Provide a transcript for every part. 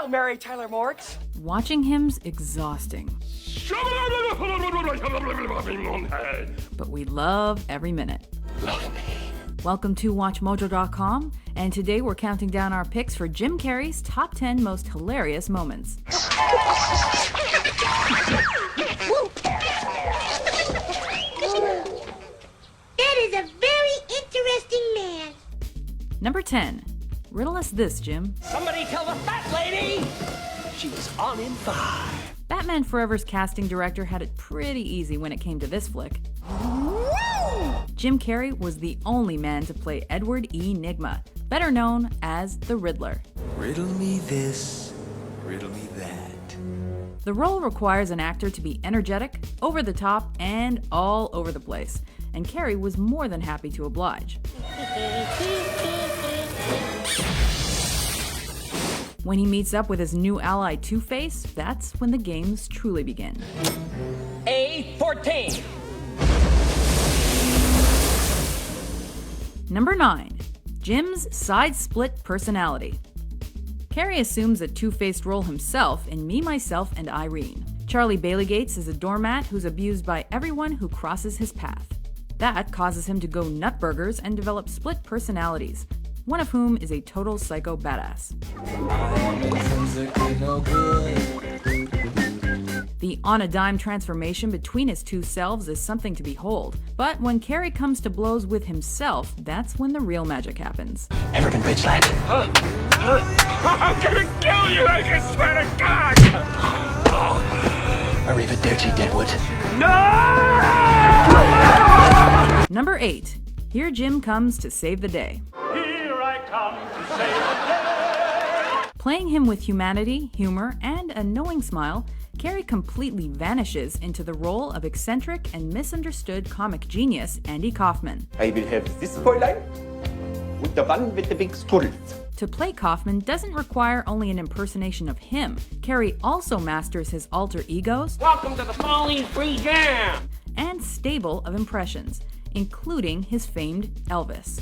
Well, Mary Tyler Moritz. Watching him's exhausting. But we love every minute. Love me. Welcome to WatchMojo.com, and today we're counting down our picks for Jim Carrey's top 10 most hilarious moments. That is a very interesting man. Number 10. Riddle us this, Jim. Somebody tell the fat lady she was on in 5. Batman Forever's casting director had it pretty easy when it came to this flick. Jim Carrey was the only man to play Edward E. Nygma, better known as the Riddler. Riddle me this, riddle me that. The role requires an actor to be energetic, over the top, and all over the place, and Carrey was more than happy to oblige. When he meets up with his new ally Two-Face, that's when the games truly begin. A14. Number 9. Jim's side-split personality. Carrey assumes a two-faced role himself in Me, Myself, and Irene. Charlie Bailey Gates is a doormat who's abused by everyone who crosses his path. That causes him to go nutburgers and develop split personalities, one of whom is a total psycho badass. The on-a-dime transformation between his two selves is something to behold, but when Carrey comes to blows with himself, that's when the real magic happens. Ever been bitch slapped? I'm gonna kill you, I swear to God! Arrivederci, Deadwood. No! Number 8. Here Jim comes to save the day. Here I come to save the day. Playing him with humanity, humor, and a knowing smile, Carrey completely vanishes into the role of eccentric and misunderstood comic genius Andy Kaufman. I will have this Fräulein with the one with the big strudels. To play Kaufman doesn't require only an impersonation of him. Carrey also masters his alter egos. Welcome to the Falling Free Jam. And stable of impressions, including his famed Elvis.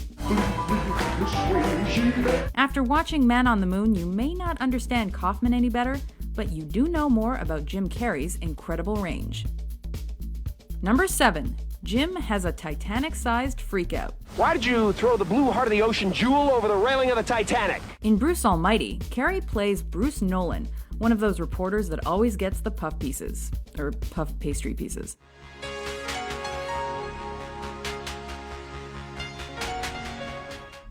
After watching Man on the Moon, you may not understand Kaufman any better, but you do know more about Jim Carrey's incredible range. Number 7. Jim has a Titanic-sized freakout. Why did you throw the blue heart of the ocean jewel over the railing of the Titanic? In Bruce Almighty, Carrey plays Bruce Nolan, one of those reporters that always gets the puff pieces, or puff pastry pieces.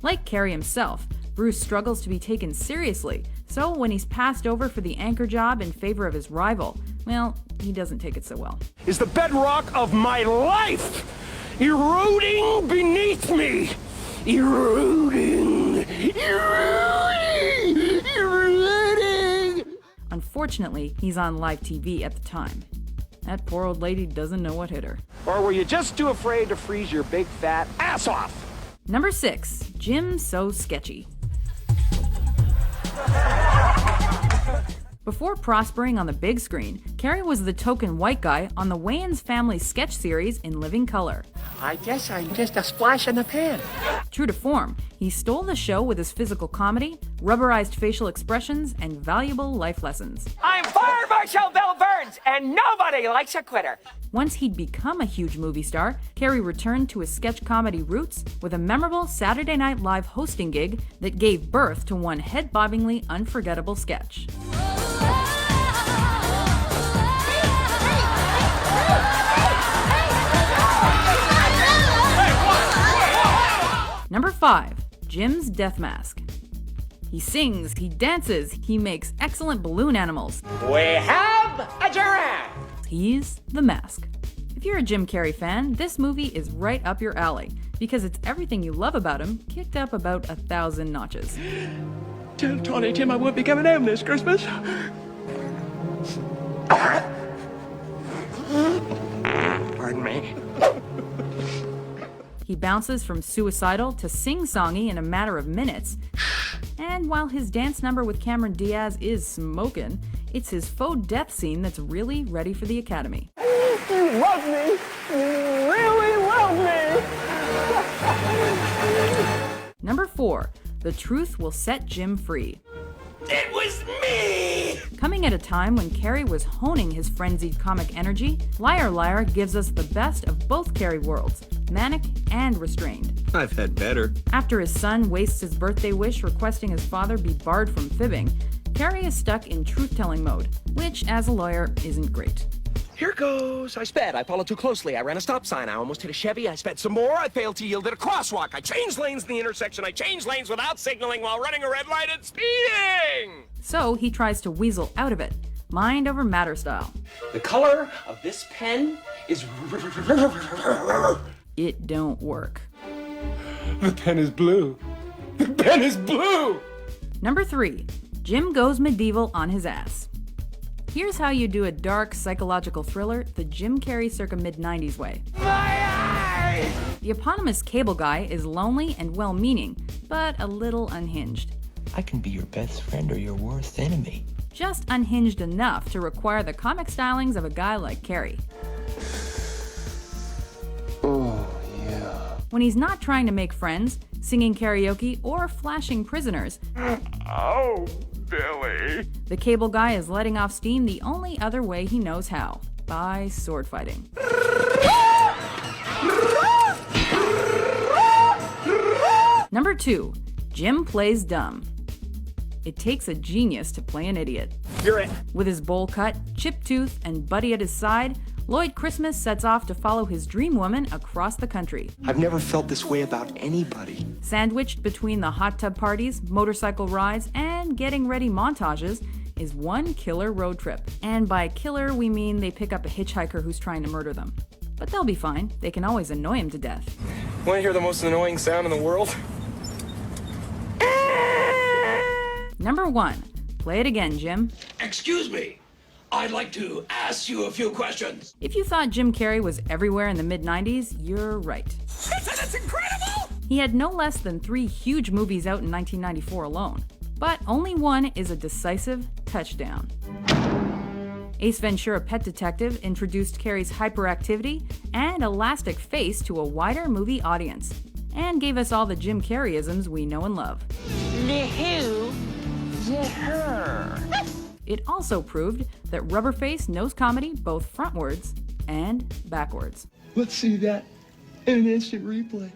Like Carrey himself, Bruce struggles to be taken seriously, so when he's passed over for the anchor job in favor of his rival, well, he doesn't take it so well. Is the bedrock of my life eroding beneath me? Eroding. Unfortunately, he's on live TV at the time. That poor old lady doesn't know what hit her. Or were you just too afraid to freeze your big fat ass off? Number 6. Jim So Sketchy. Before prospering on the big screen, Carrey was the token white guy on the Wayans family sketch series in living color. I guess I'm just a splash in the pan. True to form, he stole the show with his physical comedy, rubberized facial expressions, and valuable life lessons. I'm Fire Marshal Bill Burns, and nobody likes a quitter. Once he'd become a huge movie star, Carrey returned to his sketch comedy roots with a memorable Saturday Night Live hosting gig that gave birth to one head-bobbingly unforgettable sketch. Number 5. Jim's Death Mask. He sings, he dances, he makes excellent balloon animals. We have a giraffe. He's the Mask. If you're a Jim Carrey fan, this movie is right up your alley because it's everything you love about him kicked up about 1,000 notches. Tell Tawny Tim I won't be coming home this Christmas. Pardon me. He bounces from suicidal to sing-songy in a matter of minutes. And while his dance number with Cameron Diaz is smokin', it's his faux death scene that's really ready for the Academy. You love me. You really love me. Number 4. The truth will set Jim free. It was me! Coming at a time when Carrey was honing his frenzied comic energy, Liar Liar gives us the best of both Carrey worlds, manic and restrained. I've had better. After his son wastes his birthday wish requesting his father be barred from fibbing, Carrey is stuck in truth-telling mode, which, as a lawyer, isn't great. Here goes. I sped. I followed too closely. I ran a stop sign. I almost hit a Chevy. I sped some more. I failed to yield at a crosswalk. I changed lanes in the intersection. I changed lanes without signaling while running a red light and speeding! So he tries to weasel out of it, mind over matter style. The color of this pen is... It don't work. The pen is blue. The pen is blue! Number 3. Jim goes medieval on his ass. Here's how you do a dark psychological thriller the Jim Carrey circa mid-90s way. My eyes! The eponymous cable guy is lonely and well-meaning, but a little unhinged. I can be your best friend or your worst enemy. Just unhinged enough to require the comic stylings of a guy like Carrey. Oh, yeah. When he's not trying to make friends, singing karaoke, or flashing prisoners, Oh, Billy. the cable guy is letting off steam the only other way he knows how, by sword fighting. Number 2. Jim plays dumb. It takes a genius to play an idiot. You're it. With his bowl cut, chipped tooth, and Buddy at his side, Lloyd Christmas sets off to follow his dream woman across the country. I've never felt this way about anybody. Sandwiched between the hot tub parties, motorcycle rides, and getting ready montages is one killer road trip. And by killer, we mean they pick up a hitchhiker who's trying to murder them. But they'll be fine. They can always annoy him to death. Want to hear the most annoying sound in the world? Number 1. Play it again, Jim. Excuse me. I'd like to ask you a few questions. If you thought Jim Carrey was everywhere in the mid-90s, you're right. That's incredible! He had no less than 3 huge movies out in 1994 alone. But only one is a decisive touchdown. Ace Ventura: Pet Detective introduced Carrey's hyperactivity and elastic face to a wider movie audience, and gave us all the Jim Carreyisms we know and love. The who? The her. It also proved that Rubberface knows comedy both frontwards and backwards. Let's see that in an instant replay.